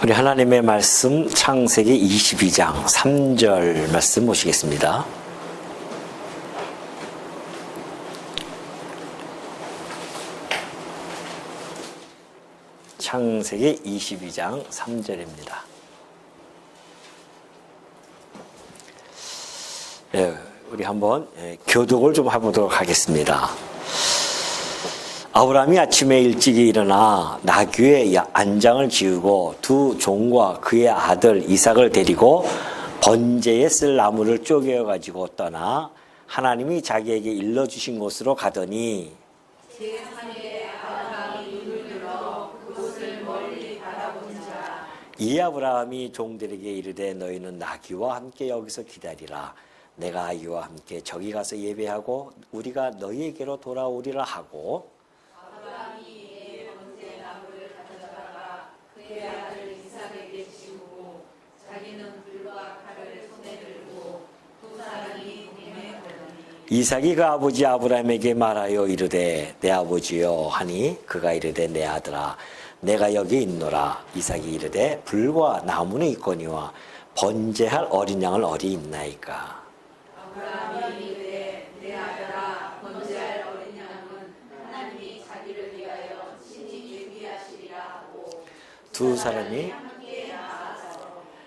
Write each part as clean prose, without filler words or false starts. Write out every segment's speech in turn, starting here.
우리 하나님의 말씀 창세기 22장 3절 말씀 보시겠습니다. 창세기 22장 3절입니다. 우리 한번 교독을 좀 해보도록 하겠습니다. 아브라함이 아침에 일찍이 일어나 나귀의 안장을 지우고 두 종과 그의 아들 이삭을 데리고 번제에 쓸 나무를 쪼개어 가지고 떠나 하나님이 자기에게 일러주신 곳으로 가더니 이 아브라함이 종들에게 이르되 너희는 나귀와 함께 여기서 기다리라. 내가 아기와 함께 저기 가서 예배하고 우리가 너희에게로 돌아오리라 하고 아브라함이 번제 나무를 가져다가 그의 아들 이삭에게 지우고 자기는 불과 칼을 손에 들고 두 사람이 동행하더니 이삭이 그 아버지 아브라함에게 말하여 이르되 내 아버지여 하니 그가 이르되 내 아들아 내가 여기 있노라. 이삭이 이르되 불과 나무는 있거니와 번제할 어린 양을 어디 있나이까. 아브라함이 이르되 내 아들아 번제할 어린 양은 하나님이 자기를 위하여 친히 준비하시리라 하고 두 사람이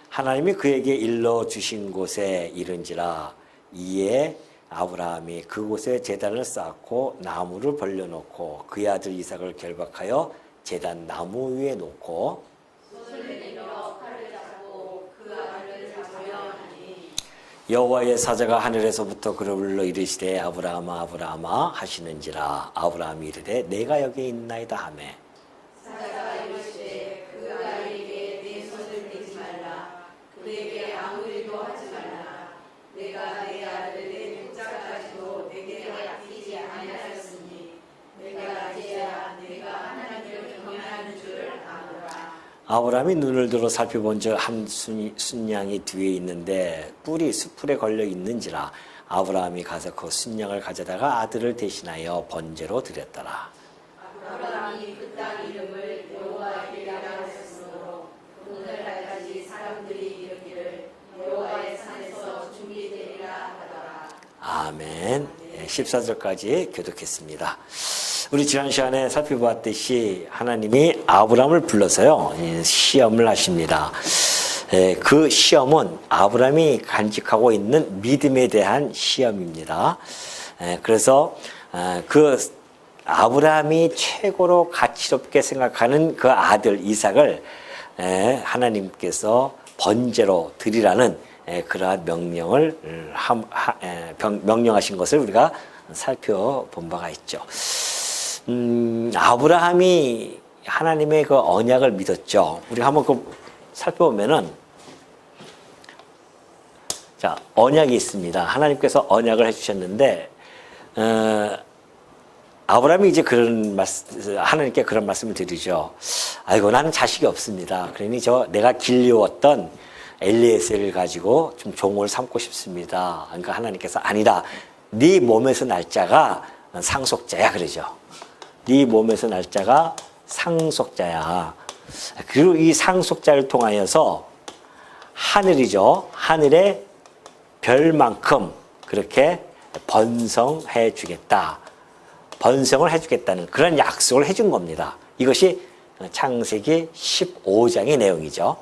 하나님이 그에게 일러 주신 곳에 이른지라. 이에 아브라함이 그곳에 제단을 쌓고 나무를 벌려놓고 그의 아들 이삭을 결박하여 제단 나무 위에 놓고 손을 내밀어 칼을 잡고 그 아들을 잡으려 하니 여호와의 사자가 하늘에서부터 그를 불러 이르시되 아브라함아 아브라함아 하시는지라. 아브라함이 이르되 내가 여기 있나이다 하매 사자가 이르시되 그 아이에게 내 손을 대지 말라. 그에게 아무 일도 하지 말라. 내가 내 아들 내 목자까지도 내게 맡기지 아니하였으니 내가 이제야 내가 하나님을 경외하는 줄 아노라. 아브라함이 눈을 들어 살펴본즉 한 순양이 뒤에 있는데 뿔이 수풀에 걸려 있는지라. 아브라함이 가서 그 순양을 가져다가 아들을 대신하여 번제로 드렸더라. 아브라함이 그 땅 이름을 여호와이라고 했으므로 오늘날까지 사람들이 이르기를 여호와의 산에서 준비되리라 하더라. 아멘. 14절까지 교독했습니다. 우리 지난 시간에 살펴보았듯이 하나님이 아브라함을 불러서요 시험을 하십니다. 그 시험은 아브라함이 간직하고 있는 믿음에 대한 시험입니다. 그래서 그 아브라함이 최고로 가치롭게 생각하는 그 아들 이삭을 하나님께서 번제로 드리라는 그러한 명령하신 것을 우리가 살펴본 바가 있죠. 아브라함이 하나님의 그 언약을 믿었죠. 우리 한번 그 살펴보면은 자 언약이 있습니다. 하나님께서 언약을 해주셨는데 아브라함이 이제 하나님께 그런 말씀을 드리죠. 아이고 나는 자식이 없습니다. 그러니 내가 길리웠던 엘리에셀을 가지고 좀 종을 삼고 싶습니다. 그러니까 하나님께서 아니다. 네 몸에서 날 자가 상속자야 그러죠. 네 몸에서 날 자가 상속자야. 그리고 이 상속자를 통하여서 하늘이죠. 하늘의 별만큼 그렇게 번성해 주겠다. 번성을 해주겠다는 그런 약속을 해준 겁니다. 이것이 창세기 15장의 내용이죠.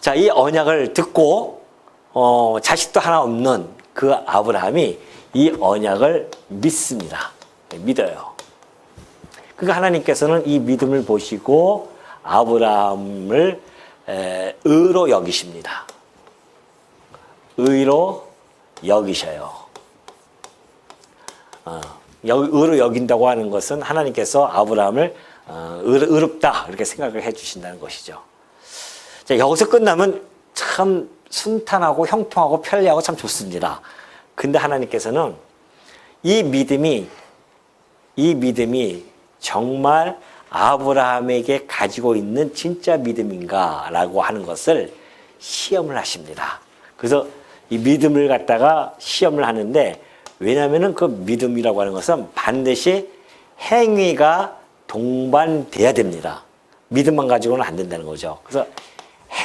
자, 이 언약을 듣고 자식도 하나 없는 그 아브라함이 이 언약을 믿습니다. 믿어요. 그러니까 하나님께서는 이 믿음을 보시고 아브라함을 의로 여기십니다. 의로 여기셔요. 의로 여긴다고 하는 것은 하나님께서 아브라함을 의롭다 이렇게 생각을 해주신다는 것이죠. 자, 여기서 끝나면 참 순탄하고 형통하고 편리하고 참 좋습니다. 근데 하나님께서는 이 믿음이 정말 아브라함에게 가지고 있는 진짜 믿음인가라고 하는 것을 시험을 하십니다. 그래서 이 믿음을 갖다가 시험을 하는데 왜냐하면 그 믿음이라고 하는 것은 반드시 행위가 동반돼야 됩니다. 믿음만 가지고는 안 된다는 거죠. 그래서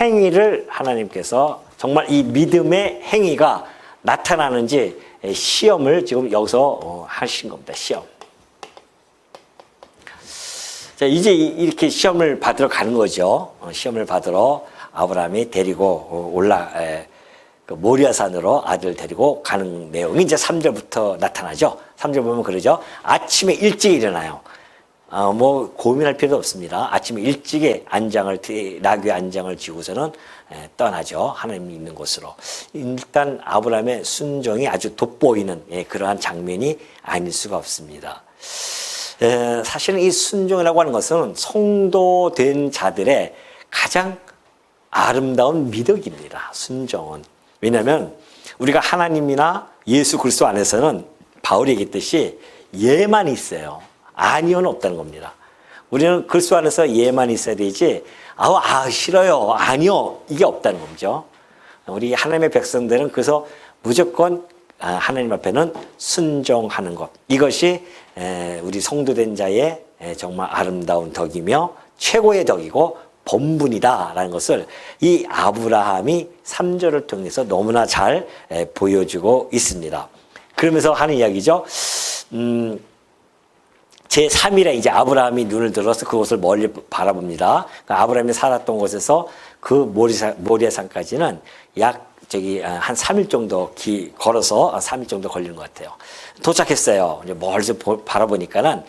행위를 하나님께서 정말 이 믿음의 행위가 나타나는지 시험을 지금 여기서 하신 겁니다. 시험. 자, 이제 이렇게 시험을 받으러 가는 거죠. 시험을 받으러 아브라함이 데리고 그 모리아산으로 아들을 데리고 가는 내용이 이제 3절부터 나타나죠. 3절 보면 그러죠. 아침에 일찍 일어나요. 뭐 고민할 필요도 없습니다. 아침에 일찍에 나귀의 안장을 지고서는 떠나죠. 하나님이 있는 곳으로. 일단 아브라함의 순종이 아주 돋보이는 그러한 장면이 아닐 수가 없습니다. 사실은 이 순종이라고 하는 것은 성도된 자들의 가장 아름다운 미덕입니다. 순종은. 왜냐하면 우리가 하나님이나 예수 그리스도 안에서는 바울이 얘기했듯이 예만 있어요. 아니요는 없다는 겁니다. 우리는 그리스도 안에서 예만 있어야 되지 싫어요. 아니요. 이게 없다는 거죠. 우리 하나님의 백성들은 그래서 무조건 하나님 앞에는 순종하는 것. 이것이 우리 성도된 자의 정말 아름다운 덕이며 최고의 덕이고 본분이다라는 것을 이 아브라함이 3절을 통해서 너무나 잘 보여주고 있습니다. 그러면서 하는 이야기죠. 제3일에 이제 아브라함이 눈을 들어서 그곳을 멀리 바라봅니다. 그러니까 아브라함이 살았던 곳에서 그 모리아산까지는 한 3일 정도 걸어서 3일 정도 걸리는 것 같아요. 도착했어요. 이제 멀리서 바라보니까는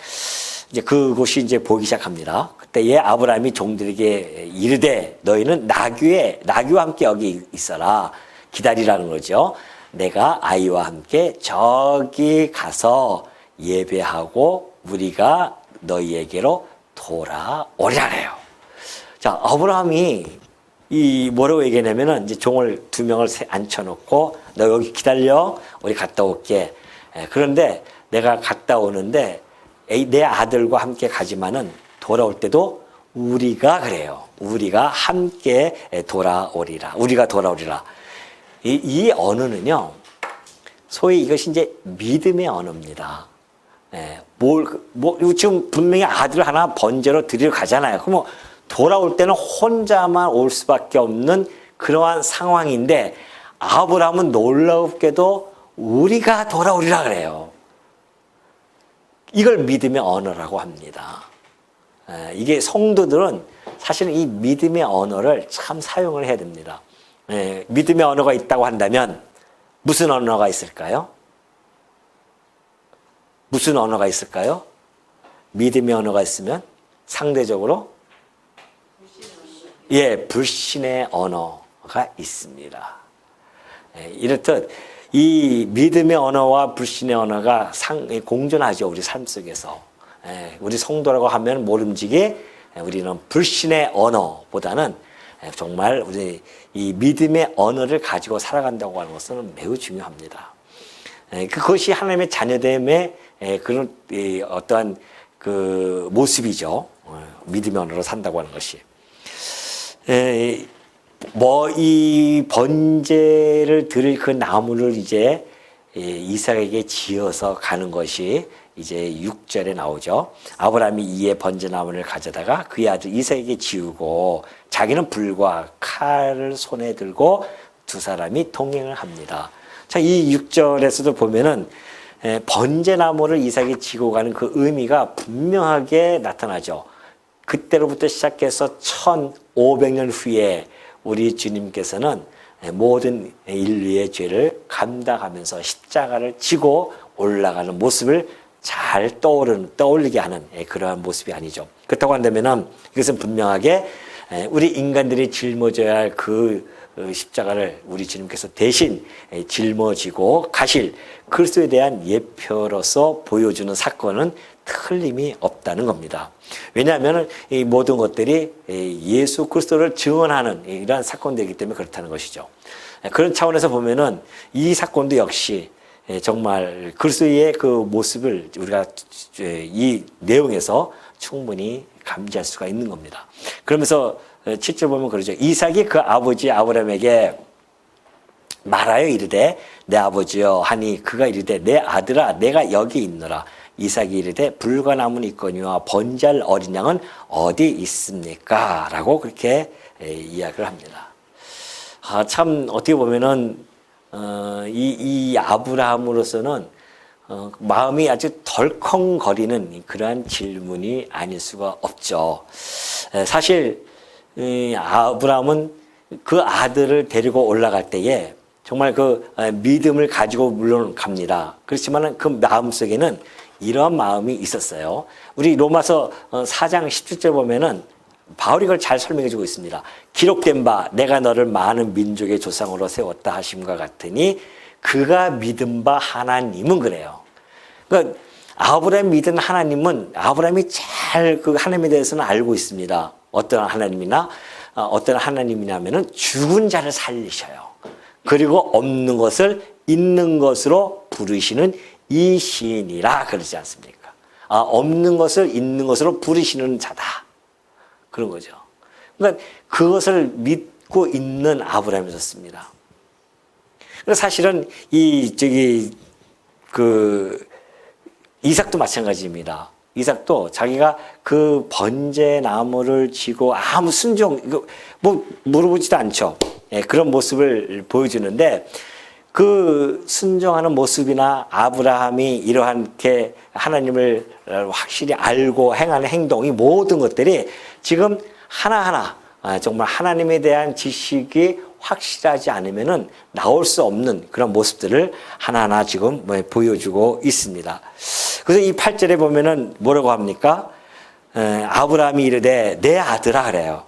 이제 그곳이 이제 보기 시작합니다. 그때에 아브라함이 종들에게 이르되 너희는 나귀와 함께 여기 있어라. 기다리라는 거죠. 내가 아이와 함께 저기 가서 예배하고 우리가 너희에게로 돌아오리라 해요. 자, 아브라함이 뭐라고 얘기하냐면은 이제 종을 2명을 앉혀놓고 너 여기 기다려. 우리 갔다 올게. 그런데 내가 갔다 오는데 내 아들과 함께 가지만은 돌아올 때도 우리가 그래요. 우리가 함께 돌아오리라. 우리가 돌아오리라. 이 언어는요, 소위 이것이 이제 믿음의 언어입니다. 지금 분명히 아들 하나 번제로 드리러 가잖아요. 그러면 돌아올 때는 혼자만 올 수밖에 없는 그러한 상황인데 아브라함은 놀랍게도 우리가 돌아오리라 그래요. 이걸 믿음의 언어라고 합니다. 이게 성도들은 사실은 이 믿음의 언어를 참 사용을 해야 됩니다. 믿음의 언어가 있다고 한다면 무슨 언어가 있을까요? 무슨 언어가 있을까요? 믿음의 언어가 있으면 상대적으로 불신의 언어가 있습니다. 이렇듯 이 믿음의 언어와 불신의 언어가 공존하죠. 우리 삶 속에서. 우리 성도라고 하면 모름지기 우리는 불신의 언어보다는 정말 우리 이 믿음의 언어를 가지고 살아간다고 하는 것은 매우 중요합니다. 그것이 하나님의 자녀됨의 그런 어떠한 그 모습이죠. 믿음의 언어로 산다고 하는 것이. 이 번제를 드릴 그 나무를 이제 이삭에게 지어서 가는 것이 이제 6절에 나오죠. 아브라함이 이에 번제 나무를 가져다가 그의 아들 이삭에게 지우고 자기는 불과 칼을 손에 들고 두 사람이 동행을 합니다. 자, 이 6절에서도 보면은 번제 나무를 이삭이 지고 가는 그 의미가 분명하게 나타나죠. 그때로부터 시작해서 1500년 후에 우리 주님께서는 모든 인류의 죄를 감당하면서 십자가를 지고 올라가는 모습을 잘 떠올리게 하는 그러한 모습이 아니죠. 그렇다고 한다면 이것은 분명하게 우리 인간들이 짊어져야 할 그 십자가를 우리 주님께서 대신 짊어지고 가실 그리스도에 대한 예표로서 보여주는 사건은 틀림이 없다는 겁니다. 왜냐하면 이 모든 것들이 예수 그리스도를 증언하는 이러한 사건들이기 때문에 그렇다는 것이죠. 그런 차원에서 보면은 이 사건도 역시 정말 그리스도의 그 모습을 우리가 이 내용에서 충분히 감지할 수가 있는 겁니다. 그러면서 7절 보면 그러죠. 이삭이 그 아버지 아브라함에게 말하여 이르되 내 아버지여 하니 그가 이르되 내 아들아 내가 여기 있노라. 이삭이 이르되 불과 남은 있거니와 번제할 어린 양은 어디 있습니까? 라고 그렇게 이야기를 합니다. 참 어떻게 보면은 이 아브라함으로서는 마음이 아주 덜컹거리는 그러한 질문이 아닐 수가 없죠. 사실 아브라함은 그 아들을 데리고 올라갈 때에 정말 그 믿음을 가지고 물론 갑니다. 그렇지만 그 마음속에는 이러한 마음이 있었어요. 우리 로마서 4장 17절 보면은 바울이 그걸 잘 설명해 주고 있습니다. 기록된 바 내가 너를 많은 민족의 조상으로 세웠다 하심과 같으니 그가 믿은 바 하나님은 그래요. 그러니까 아브라함이 믿은 하나님은 아브라함이 잘 그 하나님에 대해서는 알고 있습니다. 어떤 하나님이냐면은 죽은 자를 살리셔요. 그리고 없는 것을 있는 것으로 부르시는 이 시인이라 그러지 않습니까? 없는 것을 있는 것으로 부르시는 자다. 그런 거죠. 그러니까 그것을 믿고 있는 아브라함이었습니다. 사실은 이삭도 마찬가지입니다. 이삭도 자기가 그 번제 나무를 쥐고 아무 물어보지도 않죠. 그런 모습을 보여주는데 그 순종하는 모습이나 아브라함이 이러한게 하나님을 확실히 알고 행하는 행동이 모든 것들이 지금 하나하나 정말 하나님에 대한 지식이 확실하지 않으면은 나올 수 없는 그런 모습들을 하나하나 지금 보여주고 있습니다. 그래서 이 8절에 보면은 뭐라고 합니까? 아브라함이 이르되 내 아들아 그래요.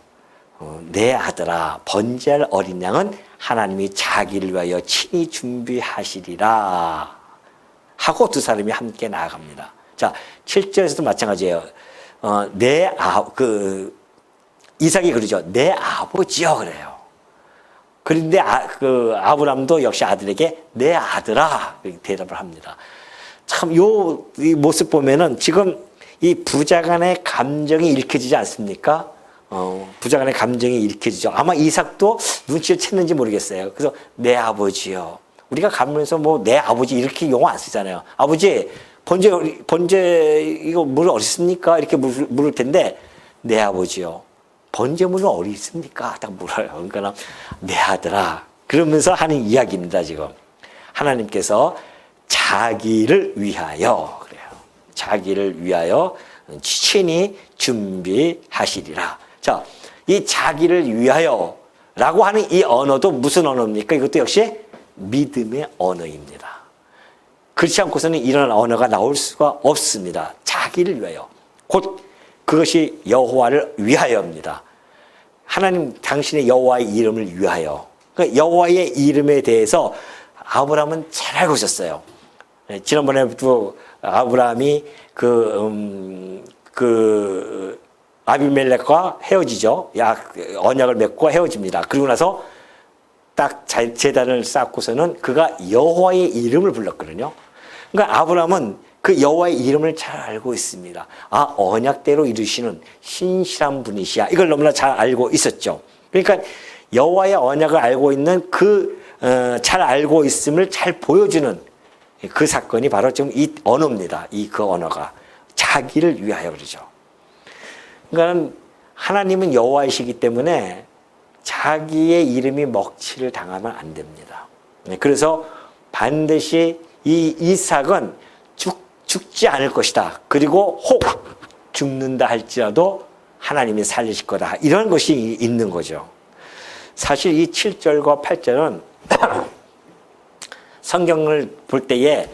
내 아들아 번제할 어린 양은 하나님이 자기를 위하여 친히 준비하시리라 하고 두 사람이 함께 나아갑니다. 자, 7절에서도 마찬가지예요. 이삭이 그러죠. 내 아버지여 그래요. 그런데 아브라함도 역시 아들에게 내 아들아 이렇게 대답을 합니다. 참 이 모습 보면은 지금 이 부자간의 감정이 읽혀지지 않습니까? 부자간의 감정이 읽혀지죠. 아마 이삭도 눈치를 챘는지 모르겠어요. 그래서 내 아버지요. 우리가 가면서 내 아버지 이렇게 용어 안 쓰잖아요. 아버지 번제 이거 물 어디 있습니까? 이렇게 물을 텐데 내 아버지요. 번제물은 어디 있습니까? 딱 물어요. 그러니까 내 아들아. 그러면서 하는 이야기입니다. 지금 하나님께서 자기를 위하여 그래요. 자기를 위하여 친히 준비하시리라. 자, 이 자기를 위하여라고 하는 이 언어도 무슨 언어입니까? 이것도 역시 믿음의 언어입니다. 그렇지 않고서는 이런 언어가 나올 수가 없습니다. 자기를 위하여. 곧 그것이 여호와를 위하여입니다. 하나님 당신의 여호와의 이름을 위하여. 그러니까 여호와의 이름에 대해서 아브라함은 잘 알고 있었어요. 지난번에도 아브라함이 아비멜렉과 헤어지죠. 언약을 맺고 헤어집니다. 그리고 나서 딱 제단을 쌓고서는 그가 여호와의 이름을 불렀거든요. 그러니까 아브라함은 그 여호와의 이름을 잘 알고 있습니다. 언약대로 이루시는 신실한 분이시야. 이걸 너무나 잘 알고 있었죠. 그러니까 여호와의 언약을 알고 있는 잘 알고 있음을 잘 보여주는 그 사건이 바로 지금 이 언어입니다. 그 언어가 자기를 위하여 그러죠. 그러니까 하나님은 여호와이시기 때문에 자기의 이름이 먹칠을 당하면 안 됩니다. 그래서 반드시 이 이삭은 죽지 않을 것이다. 그리고 혹 죽는다 할지라도 하나님이 살리실 거다. 이런 것이 있는 거죠. 사실 이 7절과 8절은 성경을 볼 때에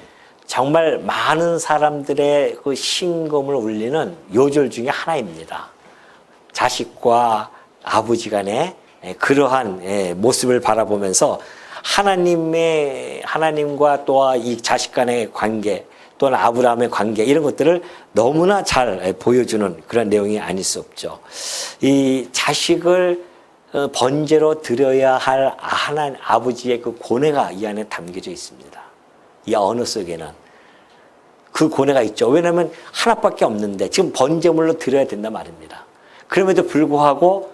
정말 많은 사람들의 그 심금을 울리는 요절 중에 하나입니다. 자식과 아버지 간의 그러한 모습을 바라보면서 하나님과 또 이 자식 간의 관계 또는 아브라함의 관계 이런 것들을 너무나 잘 보여주는 그런 내용이 아닐 수 없죠. 이 자식을 번제로 드려야 할 하나님 아버지의 그 고뇌가 이 안에 담겨져 있습니다. 이 언어 속에는 그 고뇌가 있죠. 왜냐하면 하나밖에 없는데 지금 번제물로 드려야 된단 말입니다. 그럼에도 불구하고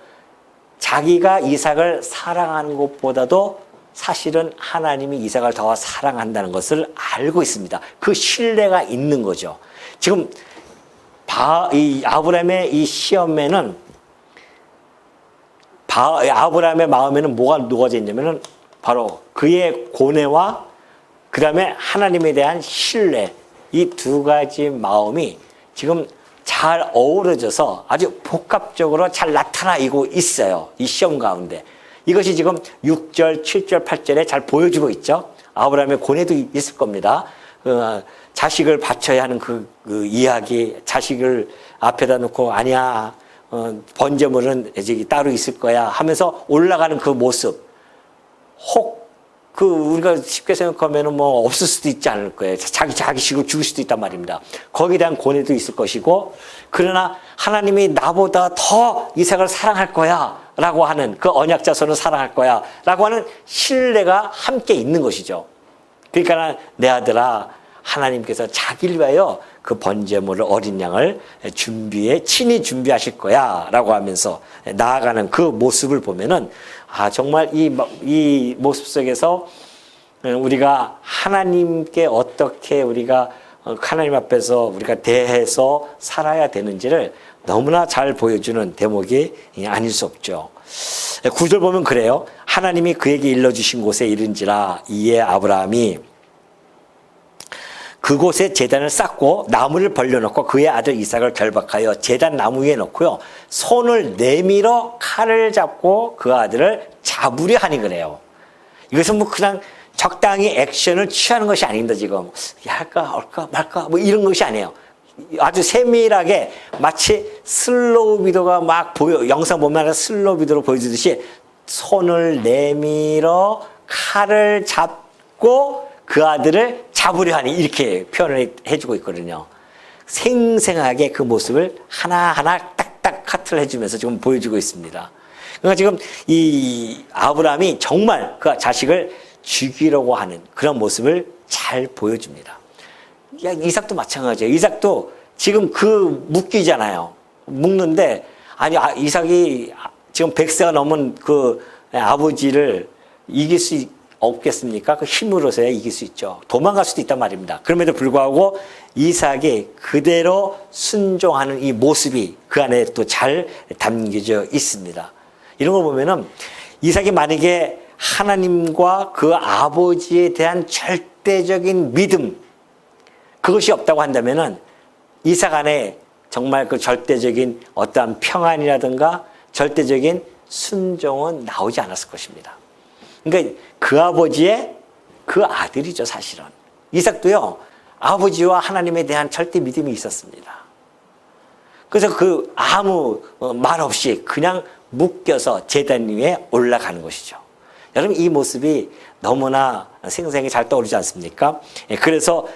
자기가 이삭을 사랑하는 것보다도 사실은 하나님이 이삭을 더 사랑한다는 것을 알고 있습니다. 그 신뢰가 있는 거죠. 지금 이 아브라함의 이 시험에는 아브라함의 마음에는 뭐가 녹아져 있냐면은 바로 그의 고뇌와 그 다음에 하나님에 대한 신뢰, 이 두 가지 마음이 지금 잘 어우러져서 아주 복합적으로 잘 나타나고 있어요. 이 시험 가운데. 이것이 지금 6절, 7절, 8절에 잘 보여주고 있죠. 아브라함의 고뇌도 있을 겁니다. 자식을 바쳐야 하는 그 이야기, 자식을 앞에다 놓고 아니야, 번제물은 따로 있을 거야 하면서 올라가는 그 모습. 혹 우리가 쉽게 생각하면은 뭐 없을 수도 있지 않을 거예요. 자기식을 죽을 수도 있단 말입니다. 거기에 대한 고뇌도 있을 것이고, 그러나 하나님이 나보다 더 이삭을 사랑할 거야 라고 하는, 그 언약 자손을 사랑할 거야 라고 하는 신뢰가 함께 있는 것이죠. 그러니까 내 아들아, 하나님께서 자기를 위하여 그 번제물을, 어린 양을 친히 준비하실 거야 라고 하면서 나아가는 그 모습을 보면은, 정말 이 모습 속에서 우리가 하나님께 어떻게 우리가 하나님 앞에서 우리가 대해서 살아야 되는지를 너무나 잘 보여주는 대목이 아닐 수 없죠. 9절 보면 그래요. 하나님이 그에게 일러주신 곳에 이른지라 이에 아브라함이 그곳에 제단을 쌓고 나무를 벌려놓고 그의 아들 이삭을 결박하여 제단 나무 위에 놓고요. 손을 내밀어 칼을 잡고 그 아들을 잡으려 하니 그래요. 이것은 뭐 그냥 적당히 액션을 취하는 것이 아닙니다. 지금 할까 말까 뭐 이런 것이 아니에요. 아주 세밀하게 마치 슬로우 비디오가 막 영상 보면 슬로우 비디오로 보여주듯이 손을 내밀어 칼을 잡고 그 아들을 잡으려 하니 이렇게 표현을 해주고 있거든요. 생생하게 그 모습을 하나하나 딱딱 카트를 해주면서 지금 보여주고 있습니다. 그러니까 지금 이 아브라함이 정말 그 자식을 죽이려고 하는 그런 모습을 잘 보여줍니다. 이삭도 마찬가지예요. 이삭도 지금 묶이잖아요. 묶는데, 이삭이 지금 100세가 넘은 그 아버지를 이길 수 없겠습니까? 그 힘으로서야 이길 수 있죠. 도망갈 수도 있단 말입니다. 그럼에도 불구하고 이삭이 그대로 순종하는 이 모습이 그 안에 또 잘 담겨져 있습니다. 이런 걸 보면은 이삭이 만약에 하나님과 그 아버지에 대한 절대적인 믿음, 그것이 없다고 한다면은 이삭 안에 정말 그 절대적인 어떠한 평안이라든가 절대적인 순종은 나오지 않았을 것입니다. 그러니까 그 아버지의 그 아들이죠, 사실은. 이삭도요, 아버지와 하나님에 대한 절대 믿음이 있었습니다. 그래서 아무 말 없이 그냥 묶여서 제단 위에 올라가는 것이죠. 여러분, 이 모습이 너무나 생생하게 잘 떠오르지 않습니까? 그래서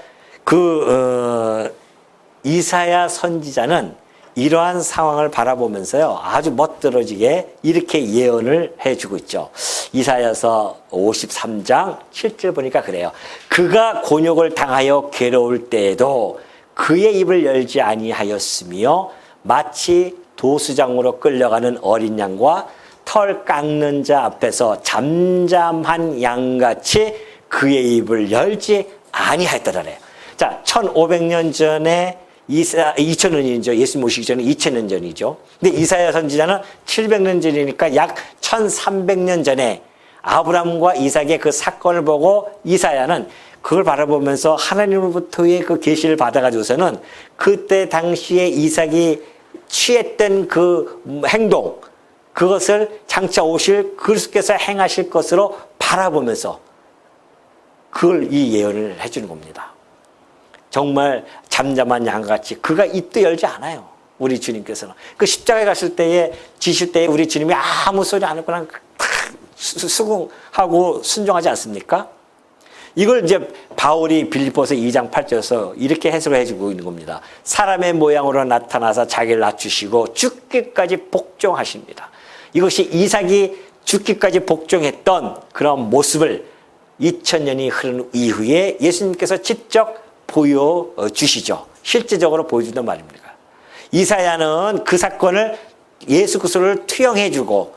이사야 선지자는 이러한 상황을 바라보면서요, 아주 멋들어지게 이렇게 예언을 해주고 있죠. 이사야서 53장 7절 보니까 그래요. 그가 곤욕을 당하여 괴로울 때에도 그의 입을 열지 아니하였으며 마치 도수장으로 끌려가는 어린 양과 털 깎는 자 앞에서 잠잠한 양같이 그의 입을 열지 아니하였더라래요. 자, 1500년 전에 2000년이죠. 예수님 오시기 전에 2000년 전이죠. 근데 이사야 선지자는 700년 전이니까 약 1300년 전에 아브라함과 이삭의 그 사건을 보고 이사야는 그걸 바라보면서 하나님으로부터의 그 계시를 받아가지고서는 그때 당시에 이삭이 취했던 그 행동, 그것을 장차 오실 그리스도께서 행하실 것으로 바라보면서 그걸 이 예언을 해주는 겁니다. 정말 잠잠한 양같이 그가 입도 열지 않아요. 우리 주님께서는. 그 십자가에 갔을 때에 지실 때에 우리 주님이 아무 소리 안 하고 그냥 수긍하고 순종하지 않습니까? 이걸 이제 바울이 빌립보서 2장 8절에서 이렇게 해석을 해주고 있는 겁니다. 사람의 모양으로 나타나서 자기를 낮추시고 죽기까지 복종하십니다. 이것이 이삭이 죽기까지 복종했던 그런 모습을 2000년이 흐른 이후에 예수님께서 직접 보여주시죠. 실제적으로 보여준단 말입니다. 이사야는 그 사건을 예수 그리스도를 투영해주고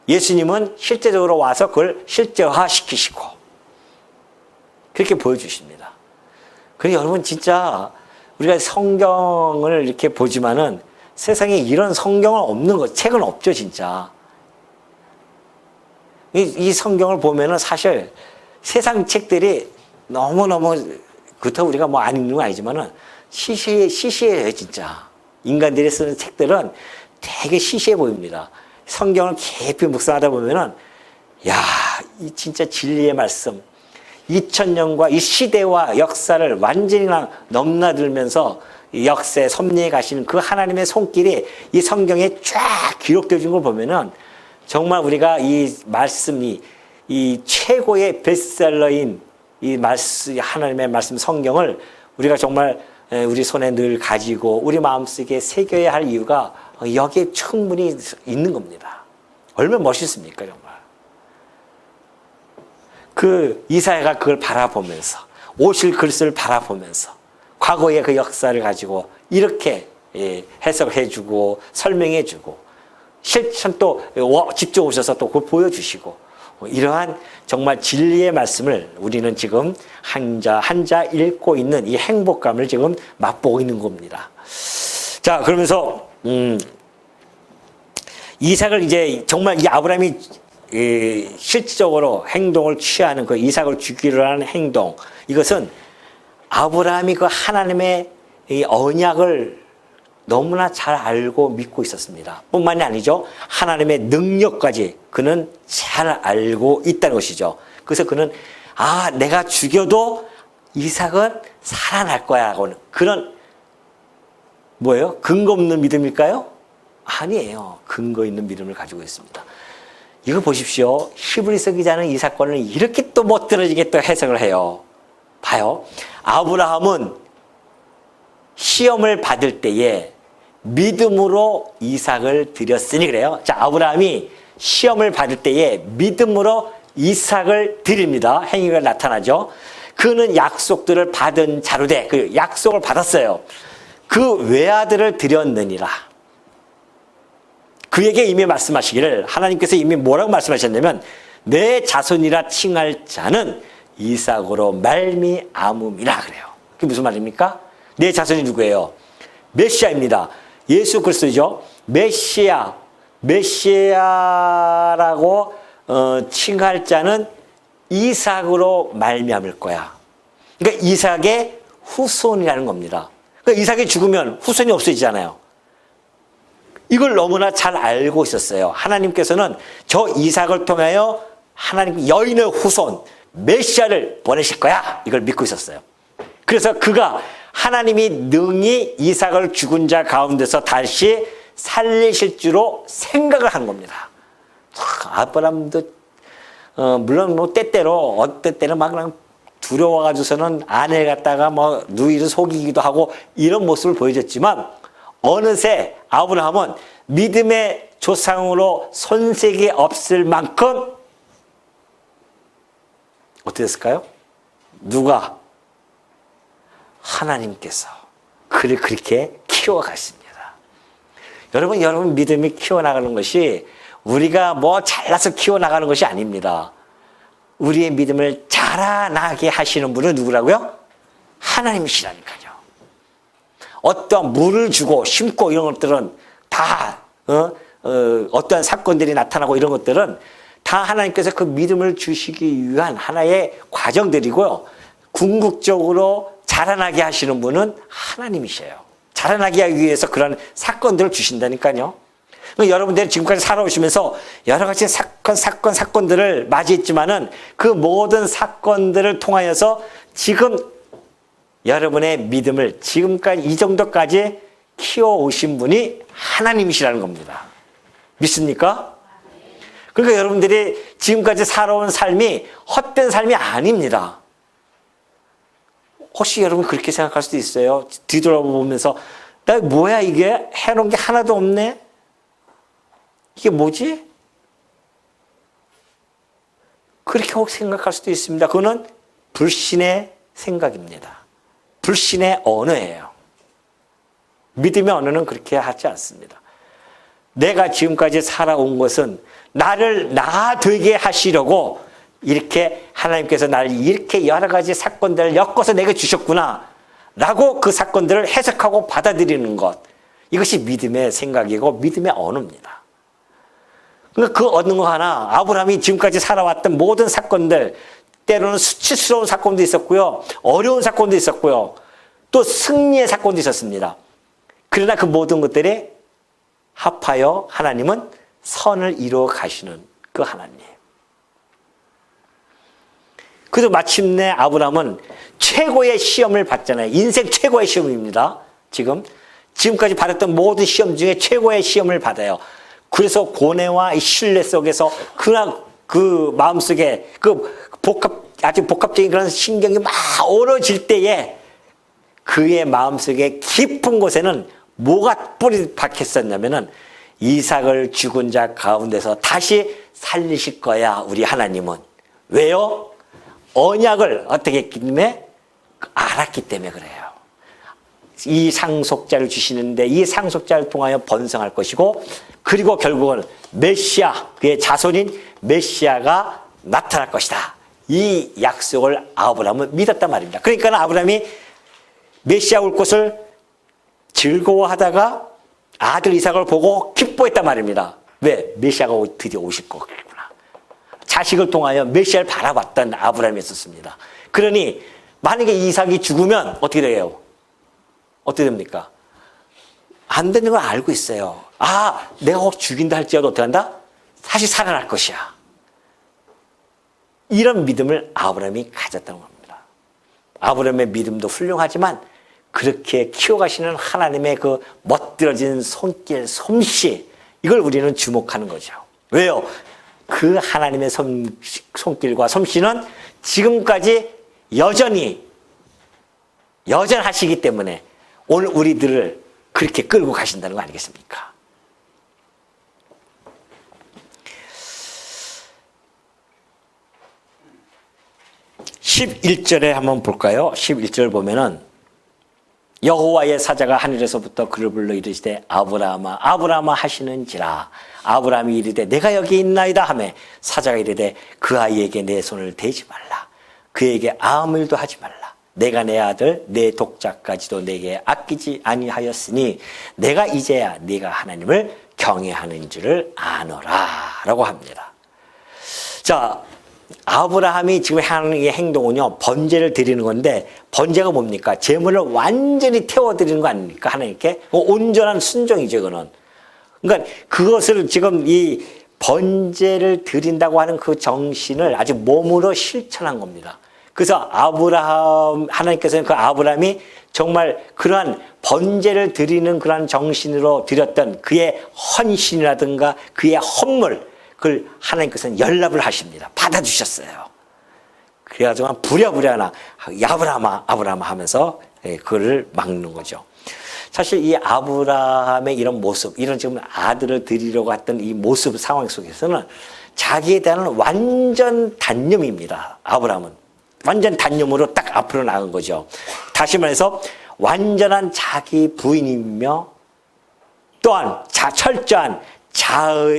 예수님은 실제적으로 와서 그걸 실제화시키시고 그렇게 보여주십니다. 그래서 여러분 진짜 우리가 성경을 이렇게 보지만은 세상에 이런 성경은 없는 거, 책은 없죠, 진짜. 이 성경을 보면은 사실 세상 책들이 너무너무, 그렇다고 우리가 뭐 안 읽는 건 아니지만은 시시해요, 진짜. 인간들이 쓰는 책들은 되게 시시해 보입니다. 성경을 깊이 묵상하다 보면은, 야, 이 진짜 진리의 말씀, 2000년과 이 시대와 역사를 완전히 넘나들면서 역사에 섭리해 가시는 그 하나님의 손길이 이 성경에 쫙 기록되어 있는 걸 보면은 정말 우리가 이 말씀이 이 최고의 베스트셀러인 이 말씀, 하나님의 말씀 성경을 우리가 정말 우리 손에 늘 가지고 우리 마음속에 새겨야 할 이유가 여기에 충분히 있는 겁니다. 얼마나 멋있습니까, 정말. 그 이사야가 그걸 바라보면서 오실 그리스도를 바라보면서 과거의 그 역사를 가지고 이렇게 해석해주고 설명해주고 실천 또 직접 오셔서 또 그걸 보여주시고 이러한 정말 진리의 말씀을 우리는 지금 한자 읽고 있는 이 행복감을 지금 맛보고 있는 겁니다. 자, 그러면서 이삭을 이제 정말 이 아브라함이 실질적으로 행동을 취하는 그 이삭을 죽이려 하는 행동, 이것은 아브라함이 그 하나님의 이 언약을 너무나 잘 알고 믿고 있었습니다. 뿐만이 아니죠. 하나님의 능력까지 그는 잘 알고 있다는 것이죠. 그래서 그는 내가 죽여도 이삭은 살아날 거야 하고는 그런 뭐예요? 근거 없는 믿음일까요? 아니에요. 근거 있는 믿음을 가지고 있습니다. 이거 보십시오. 히브리서 기자는 이 사건을 이렇게 또 멋들어지게 또 해석을 해요. 봐요. 아브라함은 시험을 받을 때에 믿음으로 이삭을 드렸으니 그래요. 자, 아브라함이 시험을 받을 때에 믿음으로 이삭을 드립니다. 행위가 나타나죠. 그는 약속들을 받은 자로되 그 약속을 받았어요. 그 외아들을 드렸느니라. 그에게 이미 말씀하시기를 하나님께서 이미 뭐라고 말씀하셨냐면 내 자손이라 칭할 자는 이삭으로 말미암음이라 그래요. 그게 무슨 말입니까? 내 자손이 누구예요? 메시아입니다. 예수 그리스도죠. 메시아라고 칭할 자는 이삭으로 말미암을 거야. 그러니까 이삭의 후손이라는 겁니다. 그러니까 이삭이 죽으면 후손이 없어지잖아요. 이걸 너무나 잘 알고 있었어요. 하나님께서는 저 이삭을 통하여 하나님 여인의 후손 메시아를 보내실 거야. 이걸 믿고 있었어요. 그래서 그가 하나님이 능히 이삭을 죽은 자 가운데서 다시 살리실 줄로 생각을 한 겁니다. 아브라함도 물론 뭐 때때로 어떤 때는 막 그냥 두려워가지고서는 아내를 갖다가 뭐 누이를 속이기도 하고 이런 모습을 보여줬지만 어느새 아브라함은 믿음의 조상으로 손색이 없을 만큼 어떻게 됐을까요? 누가? 하나님께서 그를 그렇게 키워가십니다. 여러분 믿음이 키워나가는 것이 우리가 뭐 잘나서 키워나가는 것이 아닙니다. 우리의 믿음을 자라나게 하시는 분은 누구라고요? 하나님이시라니까요. 어떠한 물을 주고 심고 이런 것들은 다 어떠한 사건들이 나타나고 이런 것들은 다 하나님께서 그 믿음을 주시기 위한 하나의 과정들이고요. 궁극적으로 자라나게 하시는 분은 하나님이셔요. 자라나게 하기 위해서 그런 사건들을 주신다니까요. 여러분들이 지금까지 살아오시면서 여러 가지 사건들을 맞이했지만은 그 모든 사건들을 통하여서 지금 여러분의 믿음을 지금까지 이 정도까지 키워오신 분이 하나님이시라는 겁니다. 믿습니까? 그러니까 여러분들이 지금까지 살아온 삶이 헛된 삶이 아닙니다. 혹시 여러분 그렇게 생각할 수도 있어요. 뒤돌아보면서 나 뭐야 이게? 해놓은 게 하나도 없네? 이게 뭐지? 그렇게 혹 생각할 수도 있습니다. 그거는 불신의 생각입니다. 불신의 언어예요. 믿음의 언어는 그렇게 하지 않습니다. 내가 지금까지 살아온 것은 나를 나 되게 하시려고 이렇게 하나님께서 나를 이렇게 여러 가지 사건들을 엮어서 내게 주셨구나. 라고 그 사건들을 해석하고 받아들이는 것. 이것이 믿음의 생각이고 믿음의 언어입니다. 그러니까 그 얻는 거 하나, 아브라함이 지금까지 살아왔던 모든 사건들, 때로는 수치스러운 사건도 있었고요. 어려운 사건도 있었고요. 또 승리의 사건도 있었습니다. 그러나 그 모든 것들이 합하여 하나님은 선을 이루어 가시는 그 하나님. 그래서 마침내 아브라함은 최고의 시험을 받잖아요. 인생 최고의 시험입니다. 지금까지 받았던 모든 시험 중에 최고의 시험을 받아요. 그래서 고뇌와 신뢰 속에서 그 마음속에 아주 복합적인 그런 신경이 막 오러질 때에 그의 마음속에 깊은 곳에는 뭐가 뿌리 박혔었냐면은 이삭을 죽은 자 가운데서 다시 살리실 거야, 우리 하나님은. 왜요? 언약을 어떻게 했기 때문에? 알았기 때문에 그래요. 이 상속자를 주시는데 이 상속자를 통하여 번성할 것이고, 그리고 결국은 메시아, 그의 자손인 메시아가 나타날 것이다. 이 약속을 아브라함은 믿었단 말입니다. 그러니까 아브라함이 메시아 올 것을 즐거워하다가 아들 이삭을 보고 기뻐했단 말입니다. 왜? 메시아가 드디어 오실 거구나. 자식을 통하여 메시아를 바라봤던 아브라함이었습니다. 그러니 만약에 이삭이 죽으면 어떻게 돼요? 어떻게 됩니까? 안 되는 걸 알고 있어요. 아, 내가 혹 죽인다 할지라도 어떻게 한다? 다시 살아날 것이야. 이런 믿음을 아브라함이 가졌다는 겁니다. 아브라함의 믿음도 훌륭하지만 그렇게 키워가시는 하나님의 그 멋들어진 손길, 솜씨, 이걸 우리는 주목하는 거죠. 왜요? 그 하나님의 손길과 솜씨는 지금까지 여전하시기 때문에 오늘 우리들을 그렇게 끌고 가신다는 거 아니겠습니까? (11절에) 한번 볼까요? 11절 보면은 여호와의 사자가 하늘에서부터 그를 불러 이르시되 아브라함아 아브라함아 하시는지라. 아브라함이 이르되 내가 여기 있나이다 하매 사자가 이르되 그 아이에게 내 손을 대지 말라. 그에게 아무 일도 하지 말라. 내가 내 아들 내 독자까지도 내게 아끼지 아니하였으니 내가 이제야 네가 하나님을 경외하는 줄을 아노라 라고 합니다. 자, 아브라함이 지금 하는 이 행동은요, 번제를 드리는 건데, 번제가 뭡니까? 제물을 완전히 태워드리는 거 아닙니까? 하나님께. 온전한 순종이죠, 그거는. 그러니까 그것을 지금 이 번제를 드린다고 하는 그 정신을 아주 몸으로 실천한 겁니다. 그래서 하나님께서는 그 아브라함이 정말 그러한 번제를 드리는 그러한 정신으로 드렸던 그의 헌신이라든가 그의 헌물, 그걸 하나님께서는 연락을 하십니다. 받아주셨어요. 그래가지고 부랴부랴나 아브라함아 하면서 그를 막는 거죠. 사실 이 아브라함의 이런 모습, 이런 지금 아들을 드리려고 했던 이 모습 상황 속에서는 자기에 대한 완전 단념입니다. 아브라함은 완전 단념으로 딱 앞으로 나간 거죠. 다시 말해서 완전한 자기 부인이며 또한 철저한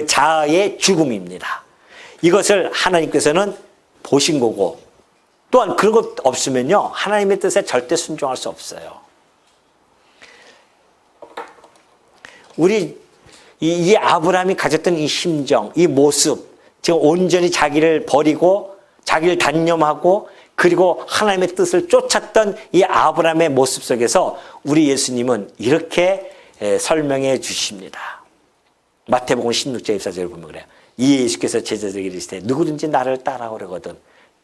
자아의 죽음입니다. 이것을 하나님께서는 보신 거고, 또한 그런 것 없으면요, 하나님의 뜻에 절대 순종할 수 없어요. 이 아브라함이 가졌던 이 심정, 이 모습, 지금 온전히 자기를 버리고 자기를 단념하고 그리고 하나님의 뜻을 쫓았던 이 아브라함의 모습 속에서 우리 예수님은 이렇게 설명해 주십니다. 마태복음 16장 24절을 보면 그래요. 이 예수께서 제자들에게 이르시되 누구든지 나를 따라오려거든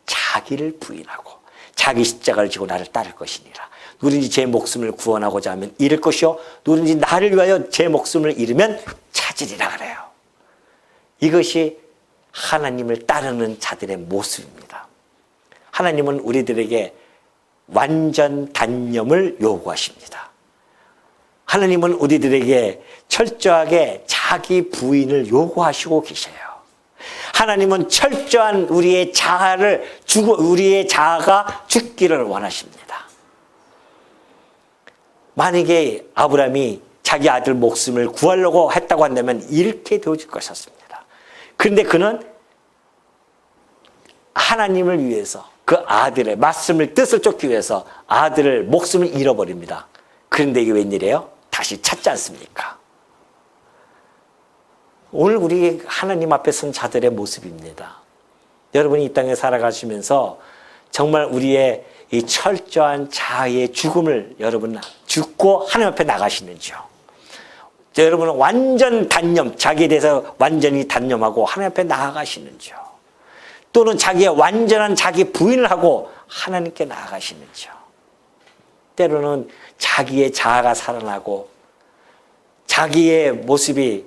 자기를 부인하고 자기 십자가를 지고 나를 따를 것이니라. 누구든지 제 목숨을 구원하고자 하면 잃을 것이요 누구든지 나를 위하여 제 목숨을 잃으면 찾으리라 그래요. 이것이 하나님을 따르는 자들의 모습입니다. 하나님은 우리들에게 완전 단념을 요구하십니다. 하나님은 우리들에게 철저하게 자기 부인을 요구하시고 계셔요. 하나님은 철저한 우리의 자아가 죽기를 원하십니다. 만약에 아브라함이 자기 아들 목숨을 구하려고 했다고 한다면 이렇게 되어질 것이었습니다. 그런데 그는 하나님을 위해서, 그 아들의 말씀을 뜻을 쫓기 위해서 아들을 목숨을 잃어버립니다. 그런데 이게 웬일이에요? 다시 찾지 않습니까? 오늘 우리 하나님 앞에 선 자들의 모습입니다. 여러분이 이 땅에 살아가시면서 정말 우리의 이 철저한 자아의 죽음을 여러분 죽고 하나님 앞에 나가시는지요? 여러분은 완전 단념, 자기에 대해서 완전히 단념하고 하나님 앞에 나아가시는지요? 또는 자기의 완전한 자기 부인을 하고 하나님께 나아가시는지요? 때로는 자기의 자아가 살아나고 자기의 모습이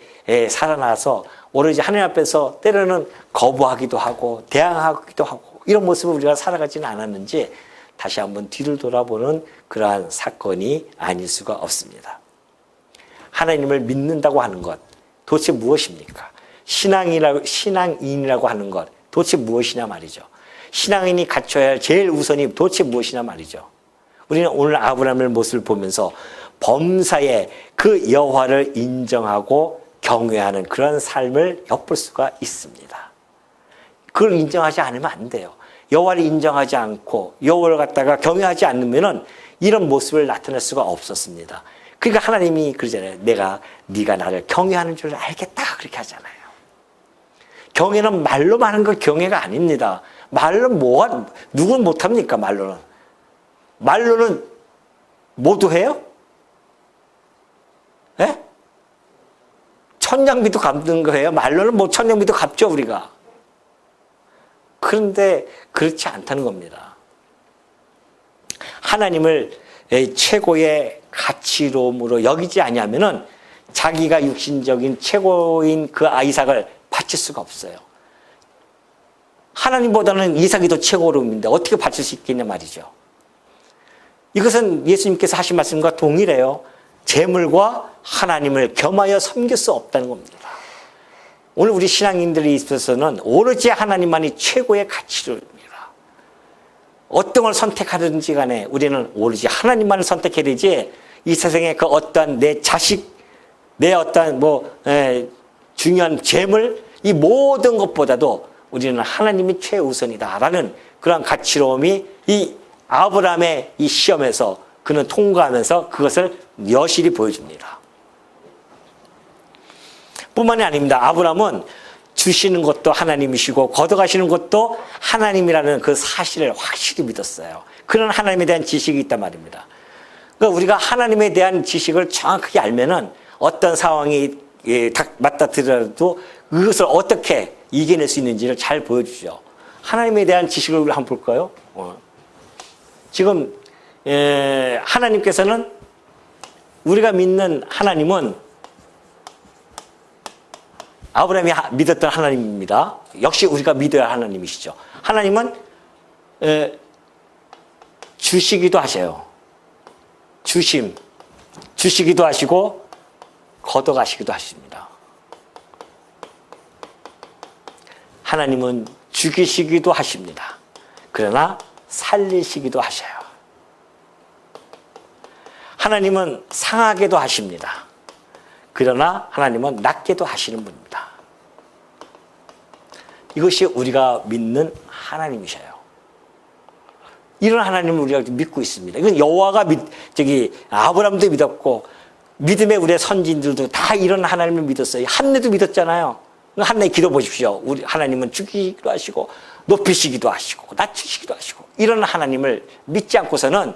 살아나서 오로지 하나님 앞에서 때로는 거부하기도 하고 대항하기도 하고 이런 모습을 우리가 살아가지는 않았는지 다시 한번 뒤를 돌아보는 그러한 사건이 아닐 수가 없습니다. 하나님을 믿는다고 하는 것 도대체 무엇입니까? 신앙인이라고 하는 것 도대체 무엇이냐 말이죠. 신앙인이 갖춰야 할 제일 우선이 도대체 무엇이냐 말이죠. 우리는 오늘 아브라함의 모습을 보면서 범사에 그 여호와를 인정하고 경외하는 그런 삶을 엿볼 수가 있습니다. 그걸 인정하지 않으면 안 돼요. 여호와를 인정하지 않고 여호와를 갖다가 경외하지 않으면은 이런 모습을 나타낼 수가 없었습니다. 그러니까 하나님이 그러잖아요. 네가 나를 경외하는 줄 알겠다 그렇게 하잖아요. 경외는 말로만 하는 건 경외가 아닙니다. 말로 누군 못합니까? 말로는 모두 해요? 예? 천냥비도 갚는 거예요. 말로는 뭐 천냥비도 갚죠 우리가. 그런데 그렇지 않다는 겁니다. 하나님을 최고의 가치로움으로 여기지 아니하면은 자기가 육신적인 최고인 그 이삭을 바칠 수가 없어요. 하나님보다는 이삭이 더 최고로움인데 어떻게 바칠 수 있겠냐 말이죠. 이것은 예수님께서 하신 말씀과 동일해요. 재물과 하나님을 겸하여 섬길 수 없다는 겁니다. 오늘 우리 신앙인들이 있어서는 오로지 하나님만이 최고의 가치로입니다. 어떤 걸 선택하든지 간에 우리는 오로지 하나님만을 선택해야 되지 이 세상에 그 어떤 내 자식, 내 어떤 중요한 재물 이 모든 것보다도 우리는 하나님이 최우선이다라는 그런 가치로움이 이 아브라함의 이 시험에서 그는 통과하면서 그것을 여실히 보여줍니다. 뿐만이 아닙니다. 아브라함은 주시는 것도 하나님이시고 걷어가시는 것도 하나님이라는 그 사실을 확실히 믿었어요. 그런 하나님에 대한 지식이 있단 말입니다. 그러니까 우리가 하나님에 대한 지식을 정확하게 알면은 어떤 상황이 맞닥뜨려도 그것을 어떻게 이겨낼 수 있는지를 잘 보여주죠. 하나님에 대한 지식을 우리 한번 볼까요? 지금 하나님께서는 우리가 믿는 하나님은 아브라함이 믿었던 하나님입니다. 역시 우리가 믿어야 할 하나님이시죠. 하나님은 주시기도 하셔요. 주시기도 하시고 걷어가시기도 하십니다. 하나님은 죽이시기도 하십니다. 그러나 살리시기도 하셔요. 하나님은 상하게도 하십니다. 그러나 하나님은 낫게도 하시는 분입니다. 이것이 우리가 믿는 하나님이셔요. 이런 하나님을 우리가 믿고 있습니다. 이건 여호와가 아브라함도 믿었고 믿음의 우리의 선진들도 다 이런 하나님을 믿었어요. 한내도 믿었잖아요. 한내 기도 보십시오. 우리 하나님은 죽이기도 하시고 높이시기도 하시고 낮추시기도 하시고 이런 하나님을 믿지 않고서는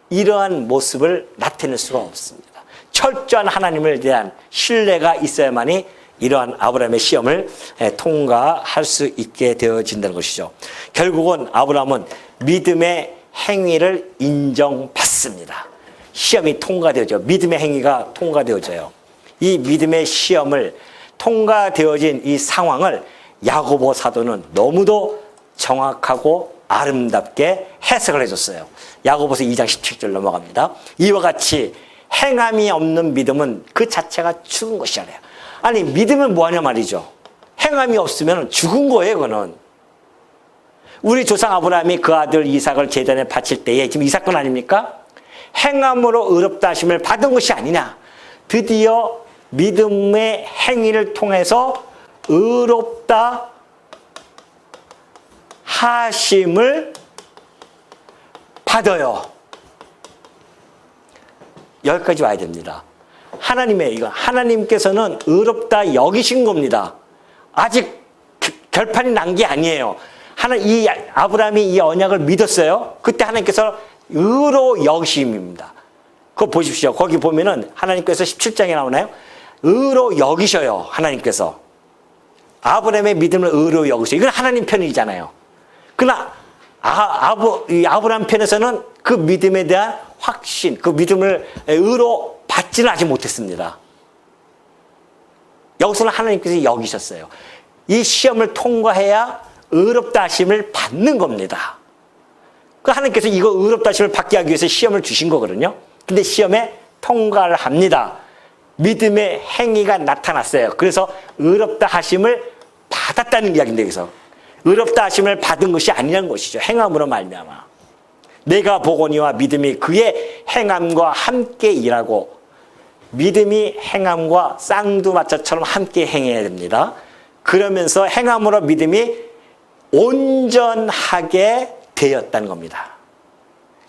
이러한 모습을 나타낼 수가 없습니다. 철저한 하나님에 대한 신뢰가 있어야만이 이러한 아브라함의 시험을 통과할 수 있게 되어진다는 것이죠. 결국은 아브라함은 믿음의 행위를 인정받습니다. 시험이 통과되어져 믿음의 행위가 통과되어져요. 이 믿음의 시험을 통과되어진 이 상황을 야고보 사도는 너무도 정확하고 아름답게 해석을 해줬어요. 야고보서 2장 17절 넘어갑니다. 이와 같이 행함이 없는 믿음은 그 자체가 죽은 것이잖아요. 아니 믿음은 뭐하냐 말이죠. 행함이 없으면 죽은 거예요. 그거는 우리 조상 아브라함이 그 아들 이삭을 제단에 바칠 때에 지금 이 사건 아닙니까? 행함으로 의롭다 하심을 받은 것이 아니냐. 드디어 믿음의 행위를 통해서 의롭다 하심을 받아요. 여기까지 와야 됩니다. 하나님께서는 의롭다 여기신 겁니다. 아직 결판이 난 게 아니에요. 이 아브라함이 이 언약을 믿었어요. 그때 하나님께서 의로 여기심입니다. 그거 보십시오. 거기 보면은 하나님께서 17장에 나오나요? 의로 여기셔요. 하나님께서. 아브라함의 믿음을 의로 여기셔요. 이건 하나님 편이잖아요. 그러나 아브라함 편에서는 그 믿음에 대한 확신, 그 믿음을 의로 받지는 아직 못했습니다. 여기서는 하나님께서 여기셨어요. 이 시험을 통과해야 의롭다 하심을 받는 겁니다. 그 하나님께서 이거 의롭다 하심을 받게 하기 위해서 시험을 주신 거거든요. 근데 시험에 통과를 합니다. 믿음의 행위가 나타났어요. 그래서 의롭다 하심을 받았다는 이야기인데, 여기서 의롭다 하심을 받은 것이 아니라는 것이죠. 행함으로 말미암아 내가 보거니와 믿음이 그의 행함과 함께 일하고, 믿음이 행함과 쌍두마차처럼 함께 행해야 됩니다. 그러면서 행함으로 믿음이 온전하게 되었다는 겁니다.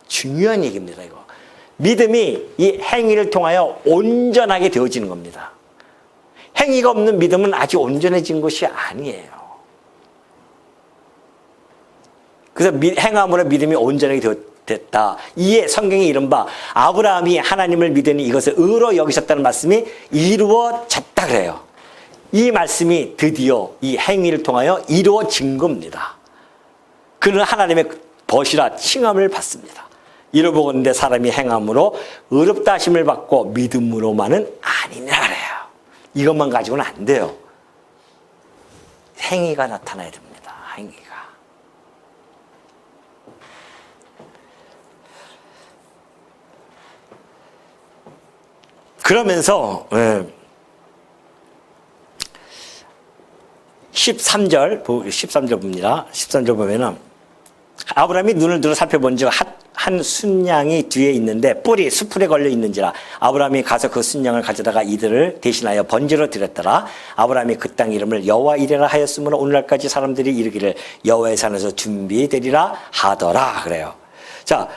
중요한 얘기입니다, 이거. 믿음이 이 행위를 통하여 온전하게 되어지는 겁니다. 행위가 없는 믿음은 아직 온전해진 것이 아니에요. 그래서 행함으로 믿음이 온전하게 됐다. 이에 성경이 이른바 아브라함이 하나님을 믿으니 이것을 의로 여기셨다는 말씀이 이루어졌다 그래요. 이 말씀이 드디어 이 행위를 통하여 이루어진 겁니다. 그는 하나님의 벗이라 칭함을 받습니다. 이러보건대 사람이 행함으로 의롭다 하심을 받고 믿음으로만은 아니냐 그래요. 이것만 가지고는 안 돼요. 행위가 나타나야 됩니다. 행위가. 그러면서 13절 봅니다. 13절 보면은 아브라함이 눈을 들어 살펴본즉 한 순양이 뒤에 있는데 뿔이 수풀에 걸려 있는지라 아브라함이 가서 그 순양을 가져다가 이들을 대신하여 번제로 드렸더라. 아브라함이 그 땅 이름을 여호와 이레라 하였으므로 오늘날까지 사람들이 이르기를 여호와의 산에서 준비되리라 하더라 그래요. 자,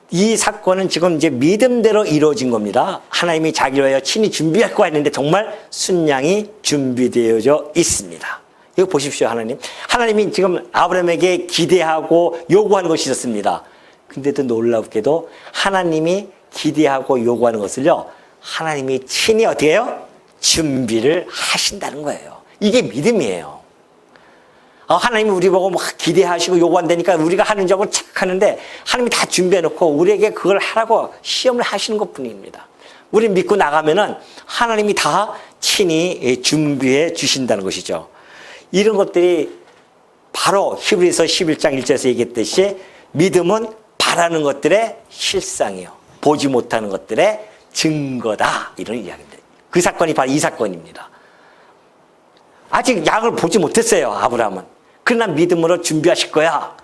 이 사건은 지금 이제 믿음대로 이루어진 겁니다. 하나님이 자기를 위하여 친히 준비할 거 했는데 정말 순양이 준비되어져 있습니다. 이거 보십시오, 하나님. 하나님이 지금 아브라함에게 기대하고 요구하는 것이 있었습니다. 근데도 놀랍게도 하나님이 기대하고 요구하는 것을요, 하나님이 친히 어떻게 해요? 준비를 하신다는 거예요. 이게 믿음이에요. 하나님이 우리 보고 막 기대하시고 요구한다니까 우리가 하는 적을 착하는데 하나님이 다 준비해놓고 우리에게 그걸 하라고 시험을 하시는 것 뿐입니다. 우리 믿고 나가면은 하나님이 다 친히 준비해 주신다는 것이죠. 이런 것들이 바로 히브리서 11장 1절에서 얘기했듯이 믿음은 바라는 것들의 실상이요, 보지 못하는 것들의 증거다, 이런 이야기입니다. 그 사건이 바로 이 사건입니다. 아직 양을 보지 못했어요, 아브라함은. 그러나 믿음으로 준비하실 거야.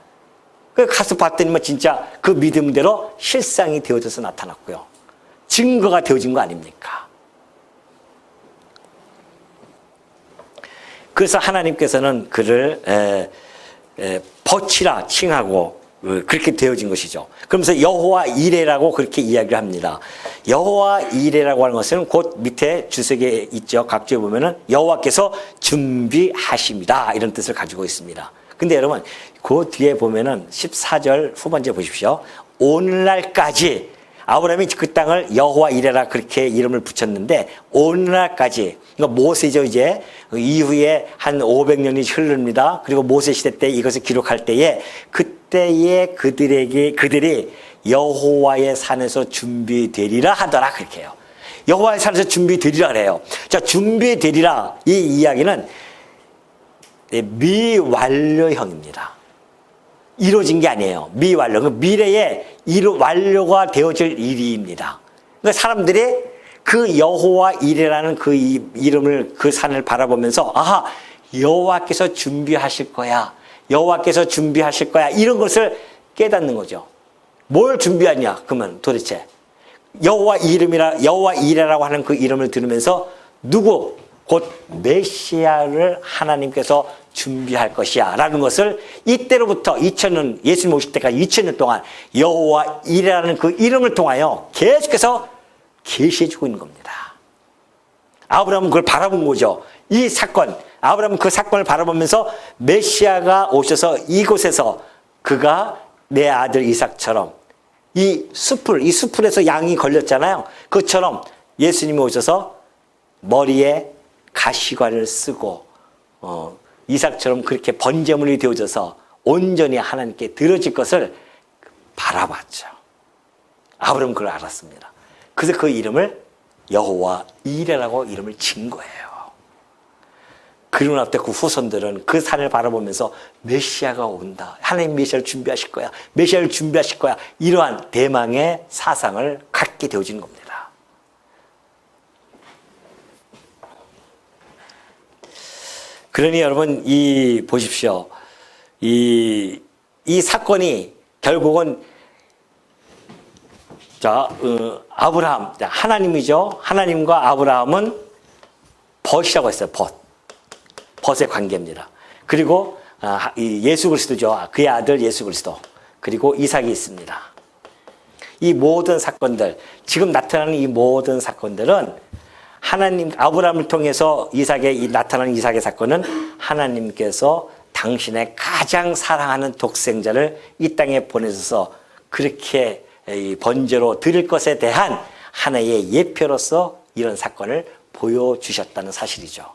그래서 가서 봤더니 진짜 그 믿음대로 실상이 되어져서 나타났고요. 증거가 되어진 거 아닙니까? 그래서 하나님께서는 그를 벗이라 칭하고 그렇게 되어진 것이죠. 그러면서 여호와 이레라고 그렇게 이야기를 합니다. 여호와 이레라고 하는 것은 곧 밑에 주석에 있죠. 각주에 보면은 여호와께서 준비하십니다, 이런 뜻을 가지고 있습니다. 근데 여러분, 그 뒤에 보면은 14절 후반절 보십시오. 오늘날까지 아브라함이 그 땅을 여호와 이레라 그렇게 이름을 붙였는데 오늘날까지, 그러니까 모세죠. 이제 이후에 한 500년이 흐릅니다. 그리고 모세 시대 때 이것을 기록할 때에 그때에 그들이 여호와의 산에서 준비되리라 하더라, 그렇게 해요. 여호와의 산에서 준비되리라 그래요. 자, 준비되리라, 이 이야기는 미완료형입니다. 이루어진 게 아니에요. 미완료. 미래에 완료가 되어질 일입니다. 그러니까 사람들이 그 여호와 이레라는 그 이름을, 그 산을 바라보면서 아하, 여호와께서 준비하실 거야, 여호와께서 준비하실 거야, 이런 것을 깨닫는 거죠. 뭘 준비하냐? 그러면 도대체 여호와 이레라고 하는 그 이름을 들으면서 누구? 곧 메시아를 하나님께서 준비할 것이야 라는 것을 이때로부터 2000년, 예수님 오실 때까지 2000년 동안 여호와 이레라는 그 이름을 통하여 계속해서 계시해 주고 있는 겁니다. 아브라함은 그걸 바라본 거죠. 이 사건, 아브라함은 그 사건을 바라보면서 메시아가 오셔서 이곳에서 그가 내 아들 이삭처럼 이 숲풀에서 양이 걸렸잖아요. 그것처럼 예수님이 오셔서 머리에 가시관을 쓰고 이삭처럼 그렇게 번제물이 되어져서 온전히 하나님께 드려질 것을 바라봤죠. 아브라함은 그걸 알았습니다. 그래서 그 이름을 여호와 이레라고 이름을 진 거예요. 그리고 나서 그 후손들은 그 산을 바라보면서 메시아가 온다. 하나님 메시아를 준비하실 거야. 메시아를 준비하실 거야. 이러한 대망의 사상을 갖게 되어지는 겁니다. 그러니 여러분, 보십시오. 이 사건이 결국은 아브라함, 하나님이죠. 하나님과 아브라함은 벗이라고 했어요. 벗의 관계입니다. 그리고 예수 그리스도죠. 그의 아들 예수 그리스도. 그리고 이삭이 있습니다. 이 모든 사건들, 지금 나타나는 이 모든 사건들은 하나님, 아브라함을 통해서 나타나는 이삭의 사건은 하나님께서 당신의 가장 사랑하는 독생자를 이 땅에 보내셔서 그렇게 번제로 드릴 것에 대한 하나의 예표로서 이런 사건을 보여주셨다는 사실이죠.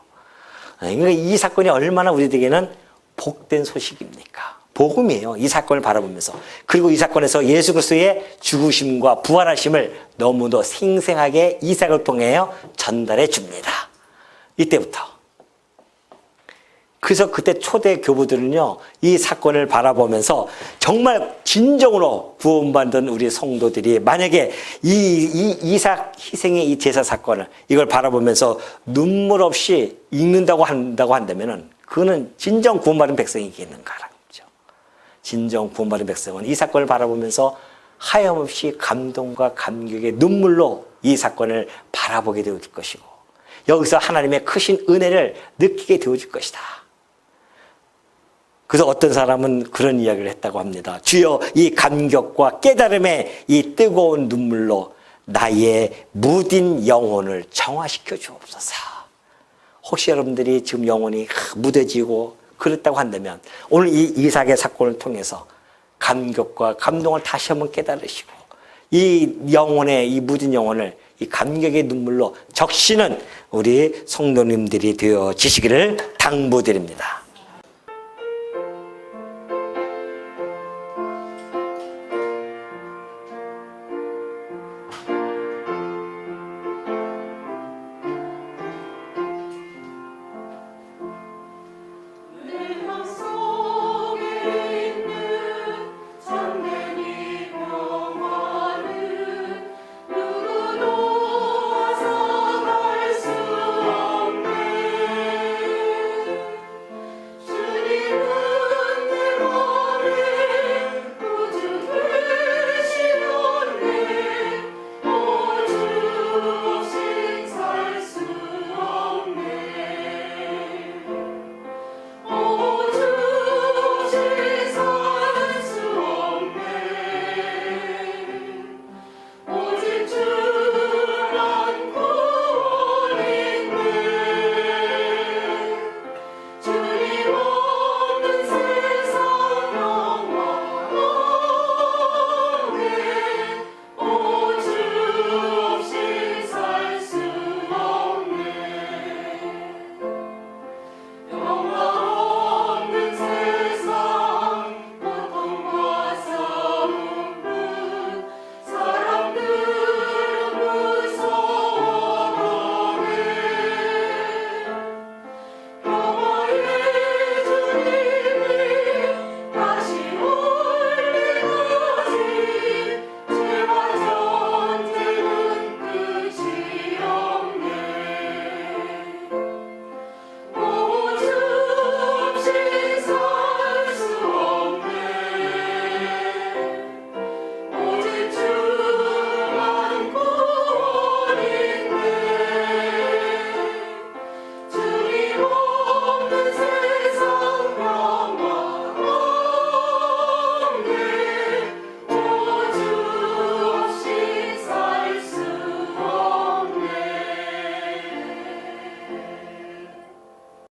그러니까 이 사건이 얼마나 우리에게는 복된 소식입니까? 복음이에요. 이 사건을 바라보면서. 그리고 이 사건에서 예수 그리스도의 죽으심과 부활하심을 너무도 생생하게 이삭을 통해 전달해 줍니다. 이때부터. 그래서 그때 초대 교부들은요, 이 사건을 바라보면서 정말 진정으로 구원받은 우리 성도들이 만약에 이 이삭 희생의 이 제사 사건을 이걸 바라보면서 눈물 없이 읽는다고 한다면은 그거는 진정 구원받은 백성이겠는가라는 거죠. 진정 구원받은 백성은 이 사건을 바라보면서 하염없이 감동과 감격의 눈물로 이 사건을 바라보게 되어질 것이고 여기서 하나님의 크신 은혜를 느끼게 되어질 것이다. 그래서 어떤 사람은 그런 이야기를 했다고 합니다. 주여, 이 감격과 깨달음의 이 뜨거운 눈물로 나의 무딘 영혼을 정화시켜 주옵소서. 혹시 여러분들이 지금 영혼이 무뎌지고 그랬다고 한다면 오늘 이 이삭의 사건을 통해서 감격과 감동을 다시 한번 깨달으시고 이 영혼의 이 무딘 영혼을 이 감격의 눈물로 적시는 우리 성도님들이 되어지시기를 당부드립니다.